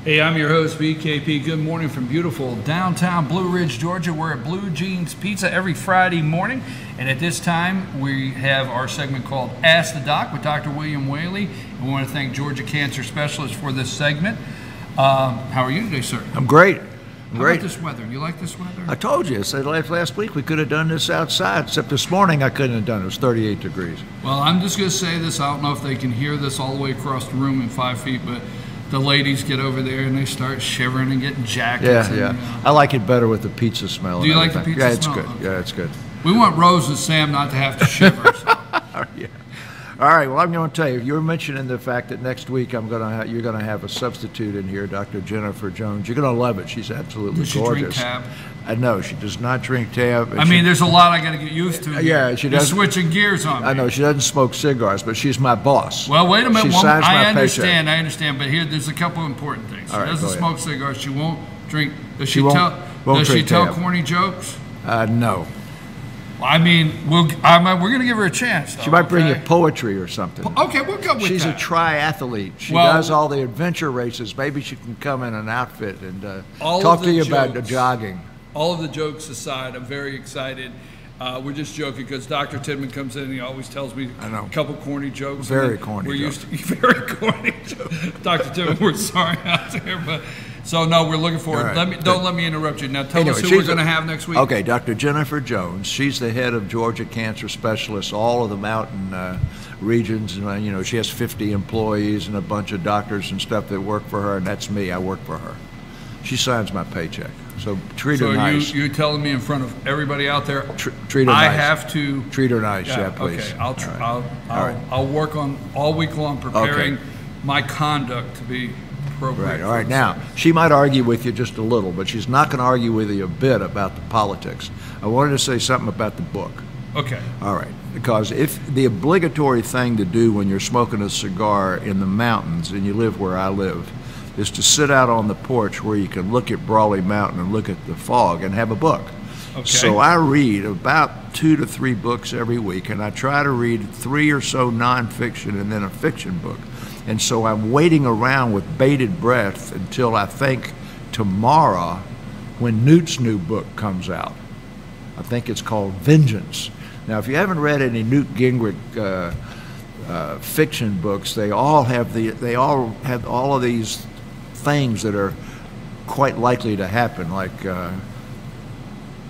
Hey, I'm your host, BKP. Good morning from beautiful downtown Blue Ridge, Georgia. We're at Blue Jeans Pizza every Friday morning. And at this time, we have our segment called Ask the Doc with Dr. William Whaley. And we want to thank Georgia Cancer Specialist for this segment. How are you today, sir? I'm great. How about this weather? You like this weather? I told you. I said last week we could have done this outside, except this morning I couldn't have done it. It was 38 degrees. Well, I'm just going to say this. I don't know if they can hear this all the way across the room in 5 feet, but the ladies get over there and they start shivering and getting jackets. Yeah. I like it better with the pizza smell. Do you like the pizza smell? Yeah, it's good. Okay. Yeah, it's good. We want Rose and Sam not to have to shiver. So. Yeah. All right. Well, I'm going to tell you. You were mentioning the fact that next week you're going to have a substitute in here, Dr. Jennifer Jones. You're going to love it. She's absolutely gorgeous. Does she drink Tab? No, she does not drink Tab. I mean, there's a lot I got to get used to. Yeah, she does. You're switching gears on me. I know she doesn't smoke cigars, but she's my boss. Well, wait a minute. She signs my paycheck. paycheck. I understand, but here there's a couple important things. She doesn't smoke cigars. She won't drink. Does she tell corny jokes? No. I mean, we're going to give her a chance, though. She might bring you poetry or something. Okay, we'll go with She's that. She's a triathlete. She does all the adventure races. Maybe she can come in an outfit and talk to you about the jogging. All of the jokes aside, I'm very excited. We're just joking because Dr. Tidman comes in and he always tells me a couple corny jokes. Very corny We're jokes. used to be very corny jokes. Dr. Tidman, we're sorry out there, but so no, we're looking forward. Right. Don't let me interrupt you. Now tell us who we're going to have next week. Okay, Dr. Jennifer Jones. She's the head of Georgia Cancer Specialists, all of the mountain regions, and she has 50 employees and a bunch of doctors and stuff that work for her, and that's me. I work for her. She signs my paycheck. So treat her nice. So you're telling me in front of everybody out there, treat her nice. I have to treat her nice, yeah, please. Okay, I'll work on all week long preparing my conduct to be appropriate. Right. All right. Now she might argue with you just a little, but she's not going to argue with you a bit about the politics. I wanted to say something about the book. Okay. All right. Because if the obligatory thing to do when you're smoking a cigar in the mountains, and you live where I live, is to sit out on the porch where you can look at Brawley Mountain and look at the fog and have a book. Okay. So I read about 2 to 3 books every week, and I try to read 3 or so nonfiction and then a fiction book. And so I'm waiting around with bated breath until I think tomorrow when Newt's new book comes out. I think it's called Vengeance. Now, if you haven't read any Newt Gingrich fiction books, they all have all of these things that are quite likely to happen, like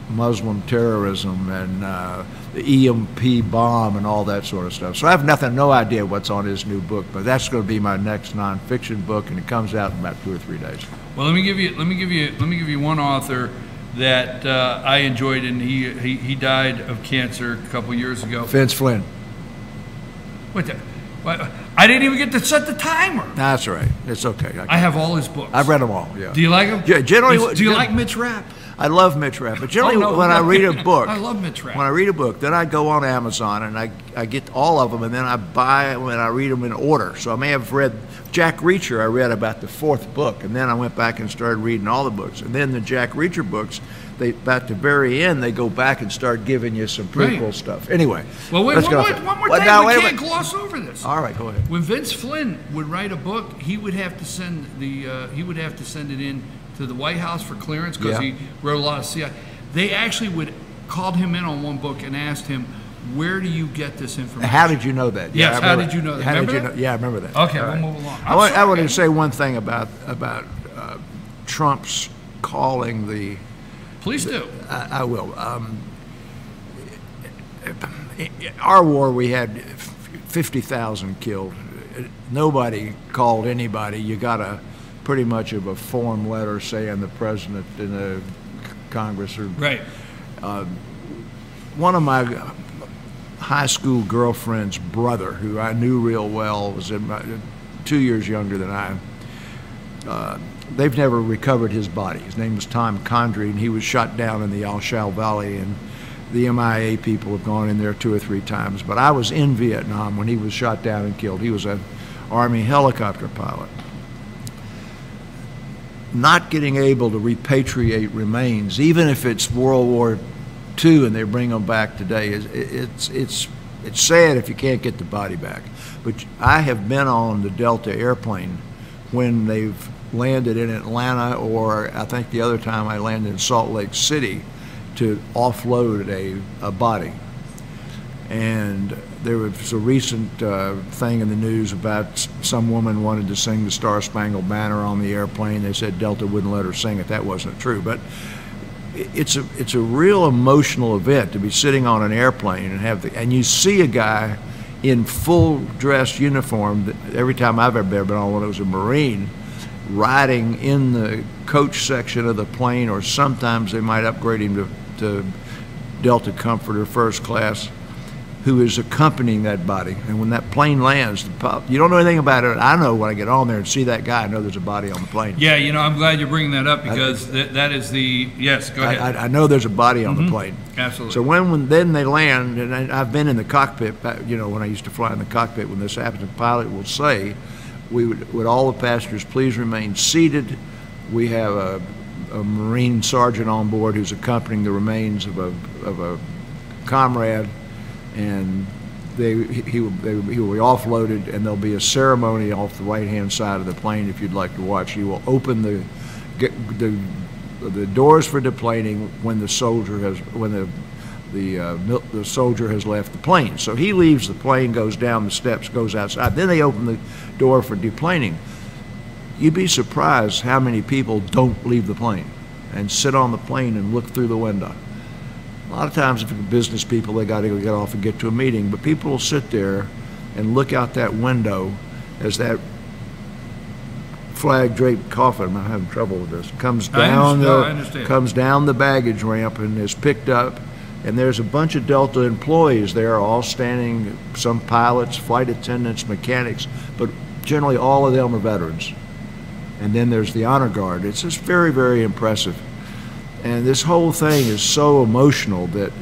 Muslim terrorism and the EMP bomb and all that sort of stuff. So I have no idea what's on his new book, but that's going to be my next nonfiction book, and it comes out in about 2 or 3 days. Well, let me give you one author that I enjoyed, and he died of cancer a couple years ago. Vince Flynn. What? I didn't even get to set the timer. That's all right. It's okay. I have all his books. I've read them all. Yeah. Do you like them? Yeah. Generally, do you like Mitch Rapp? I love Mitch Rapp, but generally when I read a book, I love Mitch Rapp. When I read a book, then I go on Amazon and I get all of them, and then I buy them and I read them in order. So I may have read Jack Reacher. I read about the 4th book, and then I went back and started reading all the books. And then the Jack Reacher books, at the very end, they go back and start giving you some prequel stuff. Anyway, well, wait, one more thing. We can't gloss over this. All right, go ahead. When Vince Flynn would write a book, he would have to send it in to the White House for clearance because he wrote a lot of CIA. They actually called him in on one book and asked him, "Where do you get this information?" How did you know that? Yes, how did you know that? Yeah, I remember that. Okay, we'll move along. I want to say one thing about Trump's calling the. Please do. I will. Our war, we had 50,000 killed. Nobody called anybody. You got pretty much of a form letter saying the president and the Congress are right. One of my high school girlfriend's brother, who I knew real well, was 2 years younger than I. They've never recovered his body. His name was Tom Condrey, and he was shot down in the Al-Shal Valley, and the MIA people have gone in there 2 or 3 times. But I was in Vietnam when he was shot down and killed. He was an Army helicopter pilot. Not getting able to repatriate remains, even if it's World War II and they bring them back today, it's sad if you can't get the body back. But I have been on the Delta airplane when they've landed in Atlanta, or I think the other time I landed in Salt Lake City to offload a body. And there was a recent thing in the news about some woman wanted to sing the Star Spangled Banner on the airplane. They said Delta wouldn't let her sing it. That wasn't true. But it's a real emotional event to be sitting on an airplane and you see a guy in full dress uniform. Every time I've ever been on one, it was a Marine, riding in the coach section of the plane, or sometimes they might upgrade him to Delta Comforter first class, who is accompanying that body. And when that plane lands, you don't know anything about it. I know when I get on there and see that guy, I know there's a body on the plane. Yeah, I'm glad you're bringing that up, because that is the, yes, go ahead. I know there's a body on the plane. Absolutely. So then they land, and I've been in the cockpit, when I used to fly in the cockpit, when this happens, the pilot will say, would all the passengers please remain seated? We have a Marine sergeant on board who's accompanying the remains of a comrade, and he will be offloaded, and there'll be a ceremony off the right-hand side of the plane if you'd like to watch. He will open the doors for deplaning when the soldier has left the plane. So he leaves the plane, goes down the steps, goes outside. Then they open the door for deplaning. You'd be surprised how many people don't leave the plane and sit on the plane and look through the window. A lot of times, if it's business people, they got to get off and get to a meeting. But people will sit there and look out that window as that flag-draped coffin, I'm having trouble with this, comes down the baggage ramp and is picked up. And there's a bunch of Delta employees there, all standing, some pilots, flight attendants, mechanics, but generally all of them are veterans. And then there's the honor guard. It's just very, very impressive. And this whole thing is so emotional that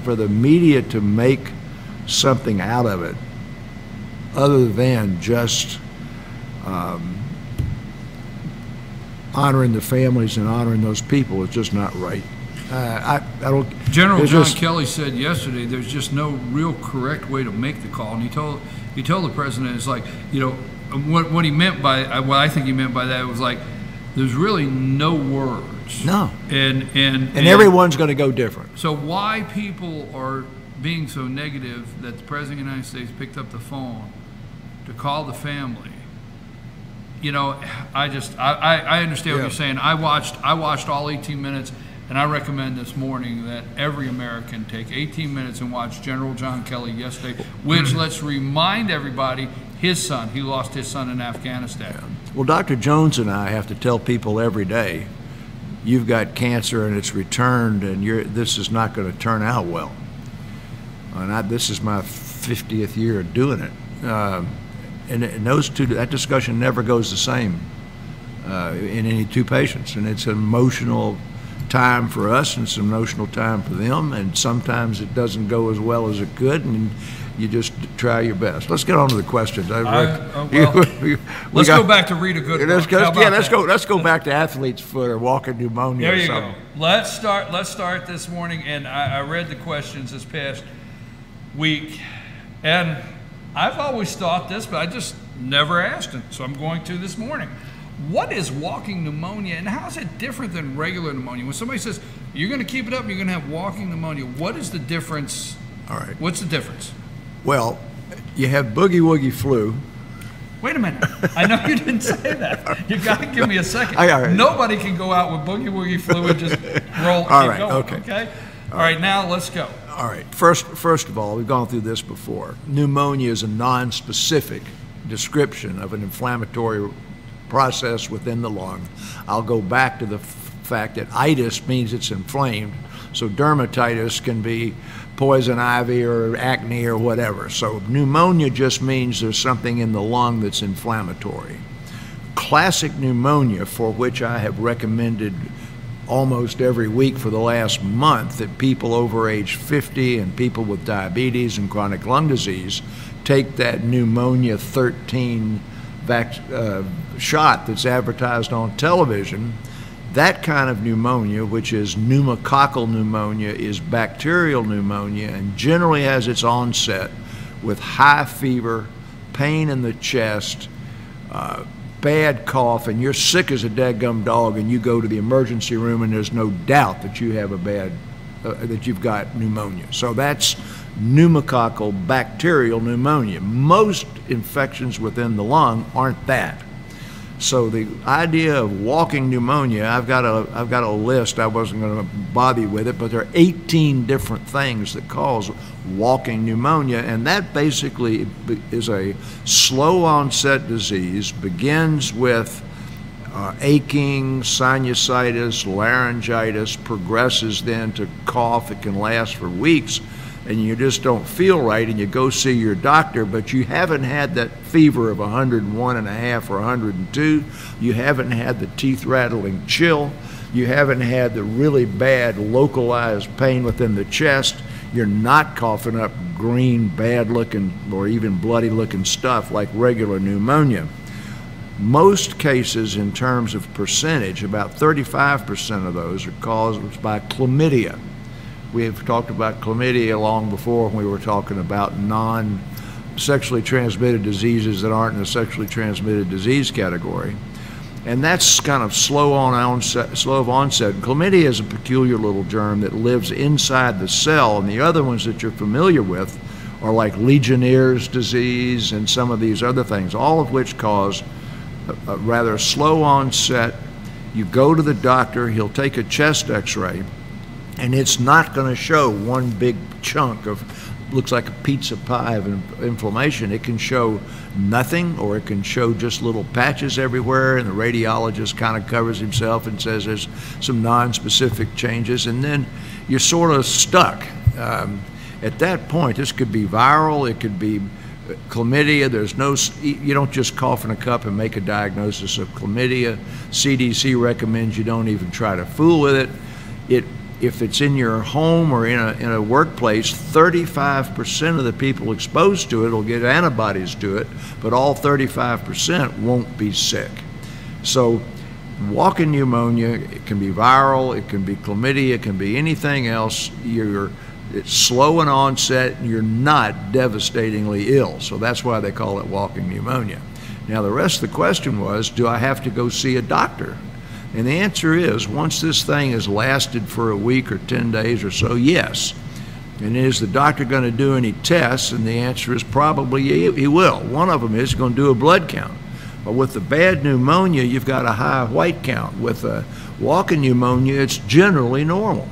for the media to make something out of it, other than just honoring the families and honoring those people, is just not right. I don't. General John Kelly said yesterday, there's just no real correct way to make the call, and he told the president, it's like, what he meant by what I think he meant by that was like, there's really no words. No. And everyone's going to go different. So why people are being so negative that the President of the United States picked up the phone to call the family, I understand what you're saying. I watched all 18 minutes, and I recommend this morning that every American take 18 minutes and watch General John Kelly yesterday, which, let's remind everybody, he lost his son in Afghanistan. Well, Dr. Jones and I have to tell people every day, you've got cancer and it's returned, and this is not going to turn out well. And this is my 50th year of doing it. And that discussion never goes the same in any two patients. And it's an emotional time for us, and it's an emotional time for them, and sometimes it doesn't go as well as it could, and you just try your best. Let's get on to the questions. Let's go back to read a good book. Let's go back to athlete's foot or walking pneumonia. There you go. Let's start this morning, and I read the questions this past week, and I've always thought this, but I just never asked it, so I'm going to this morning. What is walking pneumonia, and how is it different than regular pneumonia? When somebody says, you're going to keep it up, you're going to have walking pneumonia, what is the difference? All right. What's the difference? Well, you have boogie-woogie flu. Wait a minute. I know you didn't say that. You got to give me a second. All right. Nobody can go out with boogie-woogie flu and just roll. All right, going, okay. All right, now let's go. All right. First of all, we've gone through this before. Pneumonia is a non-specific description of an inflammatory process within the lung. I'll go back to the fact that itis means it's inflamed. So dermatitis can be poison ivy or acne or whatever. So pneumonia just means there's something in the lung that's inflammatory. Classic pneumonia, for which I have recommended almost every week for the last month, that people over age 50 and people with diabetes and chronic lung disease take that pneumonia 13 shot that's advertised on television. That kind of pneumonia, which is pneumococcal pneumonia, is bacterial pneumonia and generally has its onset with high fever, pain in the chest, bad cough and you're sick as a dadgum dog and you go to the emergency room and there's no doubt that you have a bad, that you've got pneumonia. So that's pneumococcal bacterial pneumonia. Most infections within the lung aren't that. So the idea of walking pneumonia, I've got a list. I wasn't going to bother you with it, but there are 18 different things that cause walking pneumonia, and that basically is a slow onset disease, begins with aching, sinusitis, laryngitis, progresses then to cough. It can last for weeks, and you just don't feel right, and you go see your doctor, but you haven't had that fever of 101.5 or 102. You haven't had the teeth-rattling chill. You haven't had the really bad localized pain within the chest. You're not coughing up green, bad-looking, or even bloody-looking stuff like regular pneumonia. Most cases, in terms of percentage, about 35% of those are caused by chlamydia. We have talked about chlamydia long before when we were talking about non-sexually transmitted diseases that aren't in the sexually transmitted disease category. And that's kind of slow of onset. Chlamydia is a peculiar little germ that lives inside the cell, and the other ones that you're familiar with are like Legionnaire's disease and some of these other things, all of which cause a rather slow onset. You go to the doctor, he'll take a chest x-ray, and it's not going to show one big chunk of, looks like a pizza pie of inflammation. It can show nothing, or it can show just little patches everywhere, and the radiologist kind of covers himself and says there's some non-specific changes, and then you're sort of stuck. At that point, this could be viral, it could be chlamydia. There's no, you don't just cough in a cup and make a diagnosis of chlamydia. CDC recommends you don't even try to fool with it. If it's in your home or in a workplace, 35% of the people exposed to it will get antibodies to it, but all 35% won't be sick. So walking pneumonia, it can be viral, it can be chlamydia, it can be anything else. It's slow in onset, and you're not devastatingly ill. So that's why they call it walking pneumonia. Now the rest of the question was, do I have to go see a doctor? And the answer is, once this thing has lasted for a week or 10 days or so, yes. And is the doctor going to do any tests? And the answer is probably he will. One of them is going to do a blood count. But with the bad pneumonia, you've got a high white count. With a walking pneumonia, it's generally normal.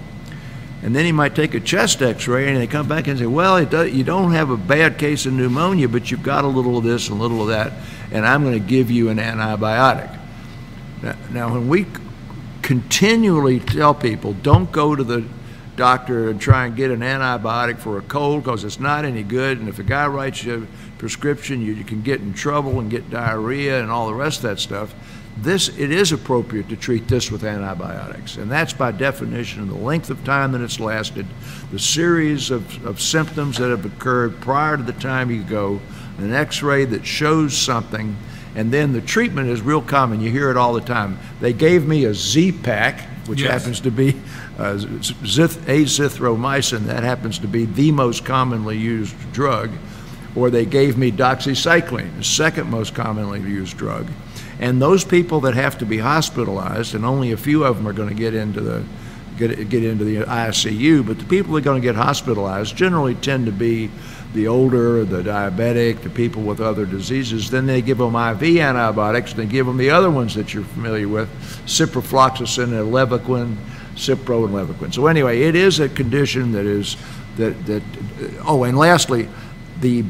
And then he might take a chest x-ray and they come back and say, well, you don't have a bad case of pneumonia, but you've got a little of this and a little of that, and I'm going to give you an antibiotic. Now, when we continually tell people, don't go to the doctor and try and get an antibiotic for a cold because it's not any good, and if a guy writes you a prescription, you can get in trouble and get diarrhea and all the rest of that stuff. It is appropriate to treat this with antibiotics, and that's by definition the length of time that it's lasted, the series of symptoms that have occurred prior to the time you go, an x-ray that shows something, and then the treatment is real common. You hear it all the time. They gave me a Z-Pak, which happens to be azithromycin. That happens to be the most commonly used drug. Or they gave me doxycycline, the second most commonly used drug. And those people that have to be hospitalized, and only a few of them are going to get into the ICU, but the people that are going to get hospitalized generally tend to be the older, the diabetic, the people with other diseases. Then they give them IV antibiotics, and they give them the other ones that you're familiar with, ciprofloxacin and Levaquin, Cipro and Levaquin. So anyway, it is a condition oh, and lastly, the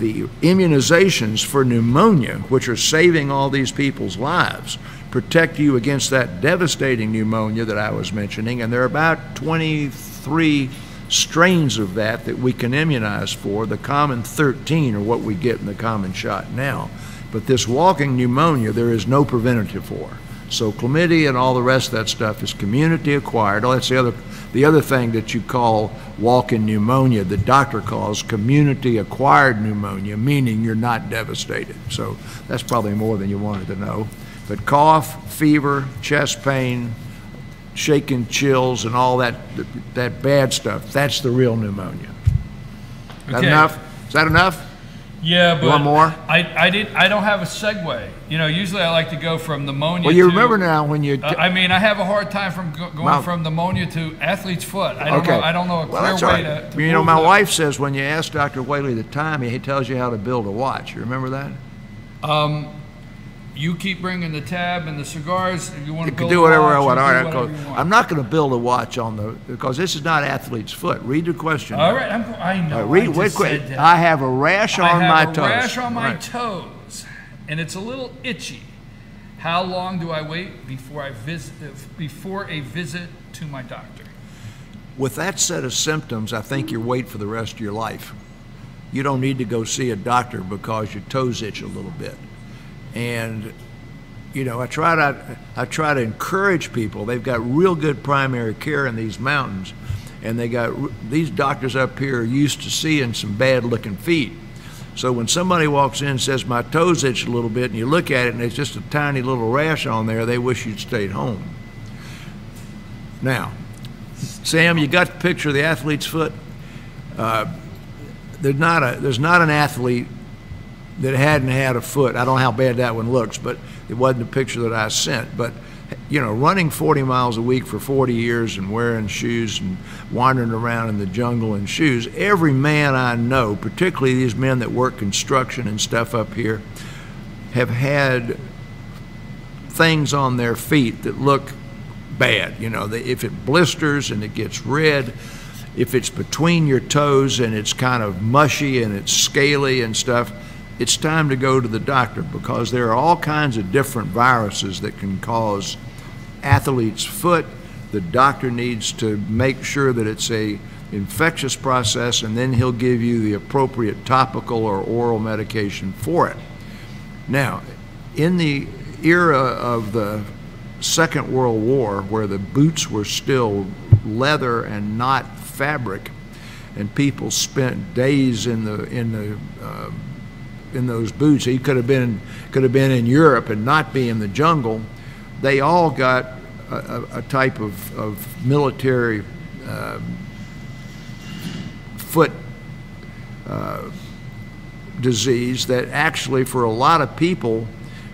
immunizations for pneumonia, which are saving all these people's lives, protect you against that devastating pneumonia that I was mentioning, and there are about 23 strains of that we can immunize for. The common 13 are what we get in the common shot now. But this walking pneumonia, there is no preventative for. So chlamydia and all the rest of that stuff is community acquired. Oh, that's the other thing that you call walking pneumonia, the doctor calls community acquired pneumonia, meaning you're not devastated. So that's probably more than you wanted to know. But cough, fever, chest pain, shaking chills, and all that bad stuff, that's the real pneumonia. Is that enough? Is that enough? Yeah, but you want more? I don't have a segue. You know, usually I like to go from pneumonia. Well, you remember now when you. I mean, I have a hard time from going from pneumonia to athlete's foot. I don't know a clear way to. You know, my wife says when you ask Dr. Whaley the time, he tells you how to build a watch. You remember that? You keep bringing the tab and the cigars. If you want to can do whatever I want. All right, I'm not going to build a watch because this is not athlete's foot. Read the question. All right, I know. I have a rash on my toes. I have a rash on my toes, and it's a little itchy. How long do I wait before a visit to my doctor? With that set of symptoms, I think you wait for the rest of your life. You don't need to go see a doctor because your toes itch a little bit. And, you know, I try to encourage people. They've got real good primary care in these mountains, and these doctors up here are used to seeing some bad-looking feet. So when somebody walks in and says, my toes itch a little bit, and you look at it and there's just a tiny little rash on there, they wish you'd stayed home. Now, Sam, you got the picture of the athlete's foot? There's not an athlete that hadn't had a foot. I don't know how bad that one looks, but it wasn't a picture that I sent. But, you know, running 40 miles a week for 40 years and wearing shoes and wandering around in the jungle in shoes, every man I know, particularly these men that work construction and stuff up here, have had things on their feet that look bad. You know, if it blisters and it gets red, if it's between your toes and it's kind of mushy and it's scaly and stuff, it's time to go to the doctor, because there are all kinds of different viruses that can cause athlete's foot. The doctor needs to make sure that it's a infectious process, and then he'll give you the appropriate topical or oral medication for it. Now, in the era of the Second World War, where the boots were still leather and not fabric, and people spent days in those boots. He could have been in Europe and not be in the jungle. They all got a type of military foot disease that actually, for a lot of people,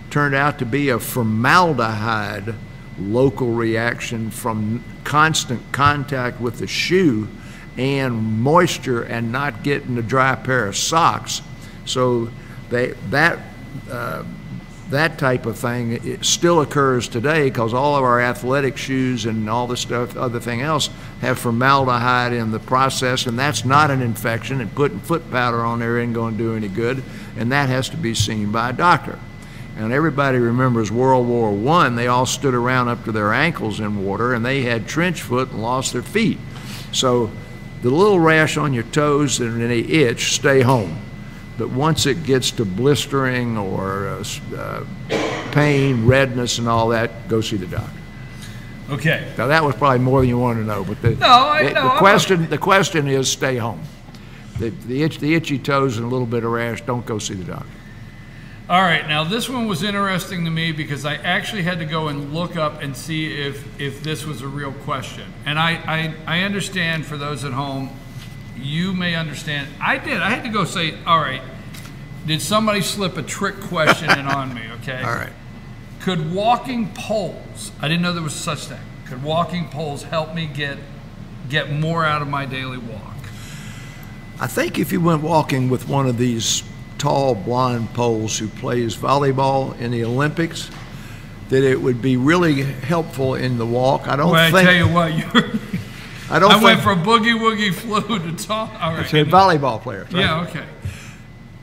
turned out to be a formaldehyde local reaction from constant contact with the shoe and moisture and not getting a dry pair of socks. So that type of thing, it still occurs today, because all of our athletic shoes and all the stuff, other thing else, have formaldehyde in the process, and that's not an infection, and putting foot powder on there isn't going to do any good, and that has to be seen by a doctor. And everybody remembers World War I. They all stood around up to their ankles in water, and they had trench foot and lost their feet. So the little rash on your toes and any itch, stay home. But once it gets to blistering or pain, redness, and all that, go see the doctor. Okay. Now that was probably more than you wanted to know, but the question is stay home. The itchy toes and a little bit of rash, don't go see the doctor. All right. Now this one was interesting to me because I actually had to go and look up and see if this was a real question. And I understand, for those at home, you may understand. I did. I had to go say, all right, did somebody slip a trick question in on me, okay? All right. Could walking poles, I didn't know there was such thing, could walking poles help me get more out of my daily walk? I think if you went walking with one of these tall blonde poles who plays volleyball in the Olympics, that it would be really helpful in the walk. I tell you what, I went from boogie woogie flu to tall. All right. It's a volleyball player. Right? Yeah. Okay.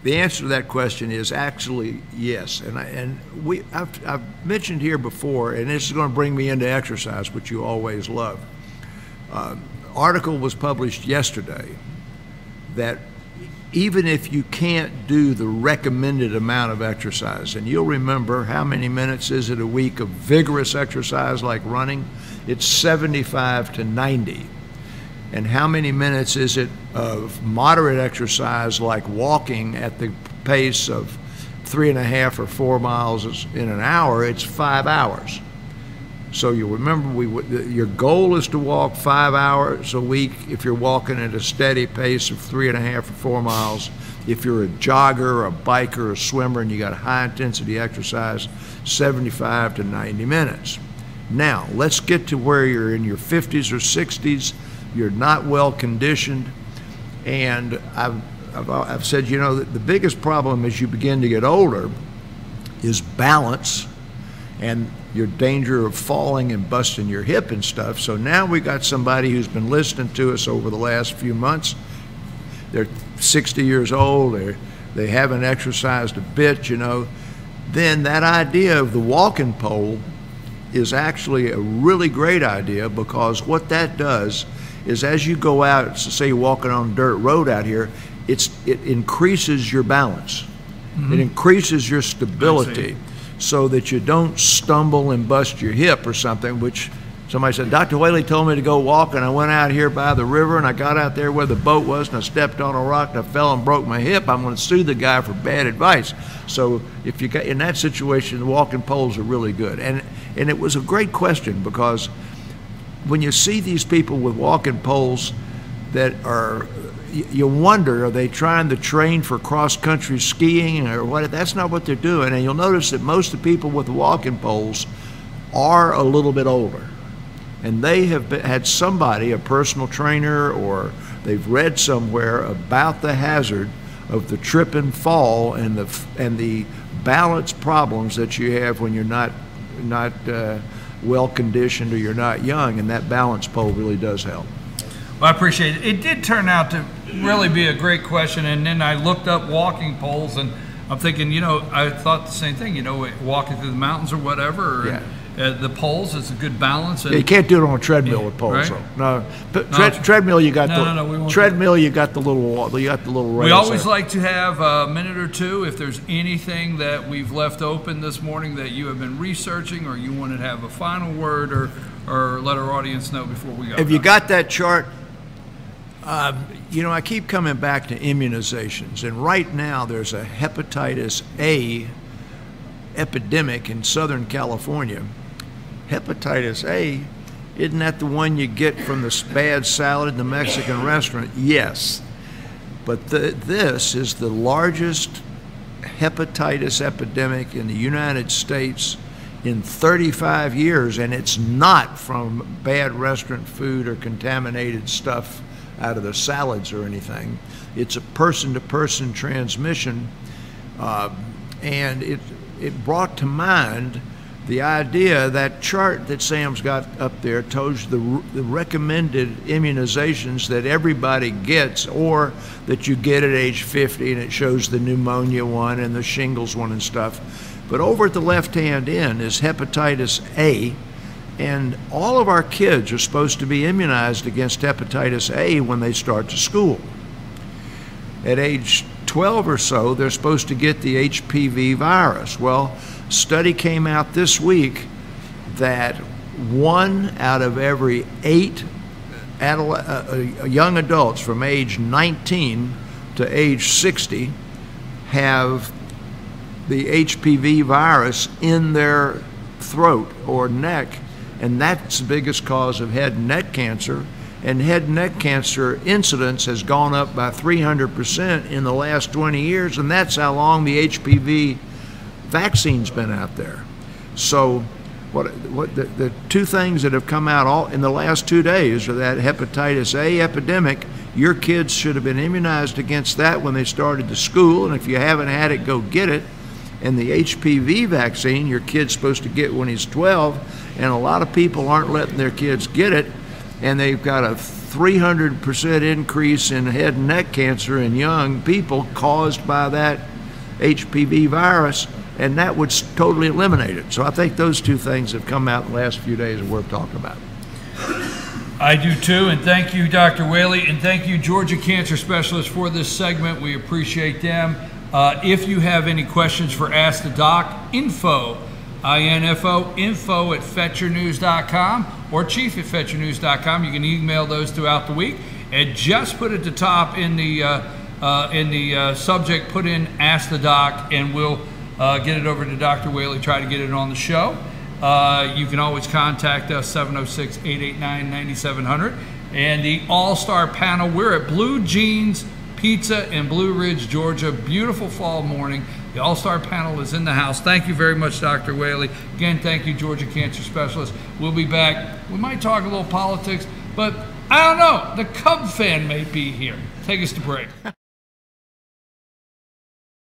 The answer to that question is actually yes, and I've mentioned here before, and this is going to bring me into exercise, which you always love. Article was published yesterday that even if you can't do the recommended amount of exercise, and you'll remember how many minutes is it a week of vigorous exercise like running? It's 75 to 90. And how many minutes is it of moderate exercise like walking at the pace of 3.5 or 4 miles in an hour? It's 5 hours. So you remember, your goal is to walk 5 hours a week if you're walking at a steady pace of 3.5 or 4 miles. If you're a jogger, a biker, or a swimmer, and you got high intensity exercise, 75 to 90 minutes. Now, let's get to where you're in your 50s or 60s, you're not well conditioned, and I've said, you know, that the biggest problem as you begin to get older is balance and your danger of falling and busting your hip and stuff. So now we got somebody who's been listening to us over the last few months. They're 60 years old, they haven't exercised a bit, you know. Then that idea of the walking pole is actually a really great idea, because what that does is, as you go out, so say you're walking on a dirt road out here, it increases your balance. It increases your stability, so that you don't stumble and bust your hip or something, which somebody said, Dr. Whaley told me to go walk, and I went out here by the river, and I got out there where the boat was, and I stepped on a rock, and I fell and broke my hip. I'm going to sue the guy for bad advice. So if you got in that situation, the walking poles are really good. And it was a great question, because when you see these people with walking poles that are, you wonder, are they trying to train for cross-country skiing or what? That's not what they're doing. And you'll notice that most of the people with the walking poles are a little bit older. And they have had somebody, a personal trainer, or they've read somewhere about the hazard of the trip and fall and the balance problems that you have when you're not well conditioned or you're not young, and that balance pole really does help. Well, I appreciate it. It did turn out to really be a great question, and then I looked up walking poles, and I'm thinking, you know, I thought the same thing, you know, walking through the mountains or whatever, or, the poles is a good balance. And, you can't do it on a treadmill with poles, right? though. No, but treadmill, you got treadmill, you got the little rails. We always like to have a minute or two if there's anything that we've left open this morning that you have been researching, or you want to have a final word, or let our audience know before we go. Have you got that chart? You know, I keep coming back to immunizations, and right now there's a hepatitis A epidemic in Southern California. Hepatitis A, isn't that the one you get from the bad salad in the Mexican restaurant? Yes, but this is the largest hepatitis epidemic in the United States in 35 years, and it's not from bad restaurant food or contaminated stuff out of the salads or anything. It's a person-to-person transmission, and it brought to mind the idea, that chart that Sam's got up there tells you the recommended immunizations that everybody gets, or that you get at age 50, and it shows the pneumonia one and the shingles one and stuff. But over at the left-hand end is hepatitis A, and all of our kids are supposed to be immunized against hepatitis A when they start to school. At age 12 or so, they're supposed to get the HPV virus. Well, a study came out this week that 1 out of every 8 young adults from age 19 to age 60 have the HPV virus in their throat or neck, and that's the biggest cause of head and neck cancer. And head and neck cancer incidence has gone up by 300% in the last 20 years, and that's how long the HPV vaccine's been out there. So the two things that have come out all in the last 2 days are that hepatitis A epidemic. Your kids should have been immunized against that when they started the school, and if you haven't had it, go get it. And the HPV vaccine your kid's supposed to get when he's 12, and a lot of people aren't letting their kids get it, and they've got a 300% increase in head and neck cancer in young people caused by that HPV virus, and that would totally eliminate it. So I think those two things have come out in the last few days are worth talking about. I do too, and thank you, Dr. Whaley, and thank you, Georgia Cancer Specialist, for this segment. We appreciate them. If you have any questions for Ask the Doc, info at fetchernews.com or chief@fetchernews.com. You can email those throughout the week, and just put at the top in the subject, put in Ask the Doc, and we'll get it over to Dr. Whaley, try to get it on the show. You can always contact us, 706-889-9700. And the All-Star Panel, we're at Blue Jeans Pizza in Blue Ridge, Georgia. Beautiful fall morning. The All-Star Panel is in the house. Thank you very much, Dr. Whaley. Again, thank you, Georgia Cancer Specialist. We'll be back. We might talk a little politics, but I don't know. The Cub fan may be here. Take us to break.